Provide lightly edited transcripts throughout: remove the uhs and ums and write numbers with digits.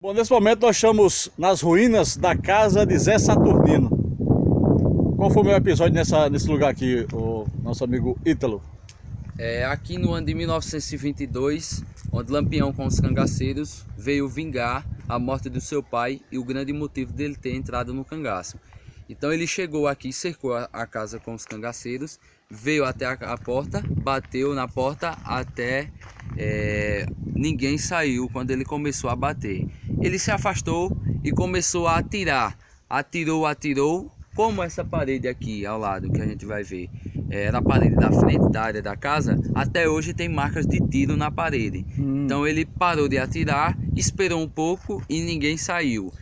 Bom, nesse momento nós estamos nas ruínas da casa de Zé Saturnino. Qual foi o meu episódio nesse lugar aqui, o nosso amigo Ítalo? Aqui no ano de 1922, onde Lampião com os cangaceiros veio vingar a morte do seu pai e o grande motivo dele ter entrado no cangaço. Então ele chegou aqui, cercou a casa com os cangaceiros, veio até a porta, bateu na porta até ninguém saiu. Quando ele começou a bater, ele se afastou e começou a atirar. Atirou, como essa parede aqui ao lado que a gente vai ver era a parede da frente da área da casa, até hoje tem marcas de tiro na parede. Então ele parou de atirar, esperou um pouco e ninguém saiu.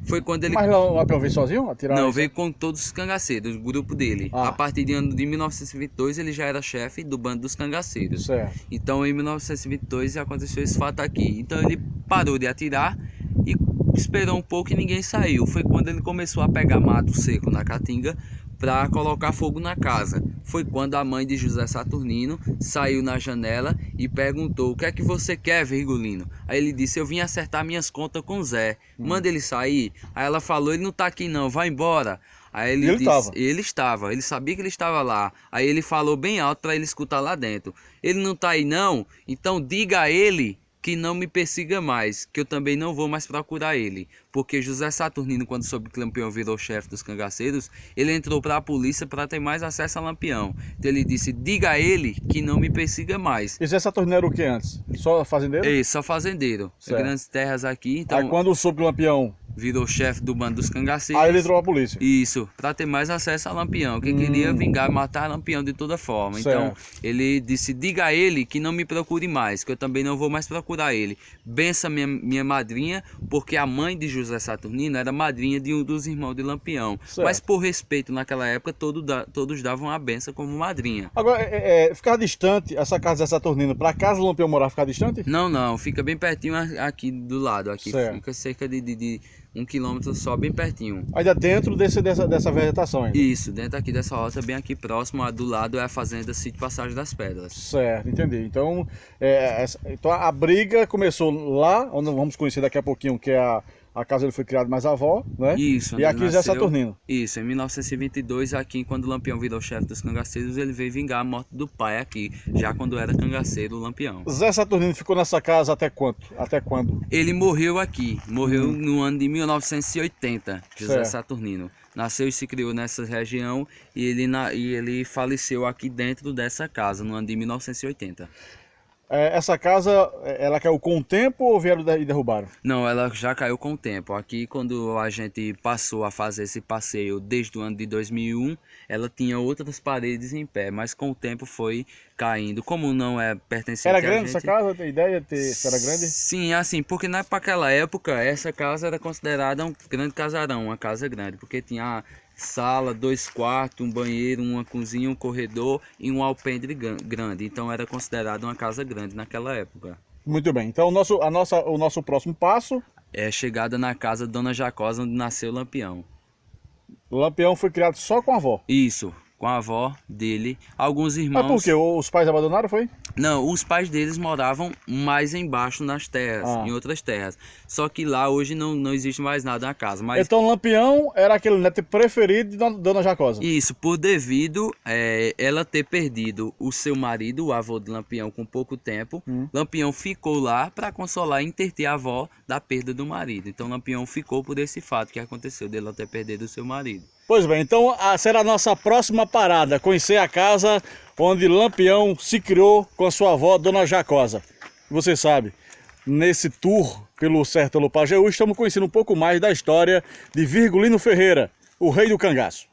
Foi quando ele... Mas o Lampião veio sozinho atirar? Não, veio com todos os cangaceiros, o grupo dele. A partir de ano de 1922 ele já era chefe do bando dos cangaceiros. Certo. Então em 1922 aconteceu esse fato aqui. Então ele parou de atirar e esperou um pouco e ninguém saiu. Foi quando ele começou a pegar mato seco na caatinga para colocar fogo na casa. Foi quando a mãe de José Saturnino saiu na janela e perguntou: "O que é que você quer, Virgulino?" Aí ele disse: "Eu vim acertar minhas contas com Zé, manda ele sair." Aí ela falou: "Ele não tá aqui não, vai embora." Aí ele disse: ele estava, ele sabia que ele estava lá. Aí ele falou bem alto para ele escutar lá dentro: "Ele não tá aí não, então diga a ele que não me persiga mais, que eu também não vou mais procurar ele." Porque José Saturnino, quando soube que Lampião virou chefe dos cangaceiros, ele entrou para a polícia para ter mais acesso a Lampião. Então ele disse: "Diga a ele que não me persiga mais." E Zé Saturnino era o que antes? Só fazendeiro? Só fazendeiro. Grandes terras aqui. Então, aí quando soube que o Lampião virou chefe do bando dos cangaceiros, aí ele entrou a polícia. Isso, para ter mais acesso a Lampião, que queria vingar, matar Lampião de toda forma. Certo. Então ele disse: "Diga a ele que não me procure mais, que eu também não vou mais procurar ele. Bença minha madrinha", porque a mãe de José Saturnino era madrinha de um dos irmãos de Lampião. Certo. Mas por respeito naquela época, todos davam a benção como madrinha. Agora, ficar distante, essa casa de Zé Saturnino, para casa do Lampião morar, ficar distante? Não, fica bem pertinho aqui do lado. Aqui certo. Fica cerca de 1 quilômetro só, bem pertinho. Ainda dentro dessa vegetação ainda? Isso, dentro aqui dessa rota, bem aqui próximo, do lado é a fazenda Sítio Passagem das Pedras. Certo, entendi. Então, então a briga começou lá, onde vamos conhecer daqui a pouquinho, que é a casa onde foi criado mais a avó, né? Isso. E aqui Zé Saturnino. Isso, em 1922, aqui, quando o Lampião virou chefe dos cangaceiros, ele veio vingar a morte do pai aqui, já quando era cangaceiro o Lampião. Zé Saturnino ficou nessa casa até quanto? Até quando? Ele morreu aqui, morreu no ano de 1980, José Saturnino. Nasceu e se criou nessa região e ele faleceu aqui dentro dessa casa, no ano de 1980. Essa casa, ela caiu com o tempo ou vieram e derrubaram? Não, ela já caiu com o tempo. Aqui, quando a gente passou a fazer esse passeio desde o ano de 2001, ela tinha outras paredes em pé, mas com o tempo foi caindo. Como não é pertencente Era a grande gente... essa casa? Tem ideia se era grande? Sim, assim, porque naquela época, essa casa era considerada um grande casarão, uma casa grande, porque tinha sala, 2 quartos, um banheiro, uma cozinha, um corredor e um alpendre grande. Então era considerado uma casa grande naquela época. Muito bem. Então o nosso próximo passo é chegada na casa de Dona Jacosa, onde nasceu o Lampião. O Lampião foi criado só com a avó? Isso, com a avó dele. Alguns irmãos... Mas por quê? Os pais abandonaram, foi? Não, os pais deles moravam mais embaixo nas terras, em outras terras. Só que lá hoje não existe mais nada na casa. Mas... Então Lampião era aquele neto preferido de Dona Jacosa? Isso, por devido ela ter perdido o seu marido, o avô de Lampião, com pouco tempo. Lampião ficou lá para consolar e interter a avó da perda do marido. Então Lampião ficou por esse fato que aconteceu dela ter perdido o seu marido. Pois bem, então será a nossa próxima parada, conhecer a casa onde Lampião se criou com a sua avó, Dona Jacosa. Você sabe, nesse tour pelo Sertão do Pajeú, estamos conhecendo um pouco mais da história de Virgulino Ferreira, o rei do cangaço.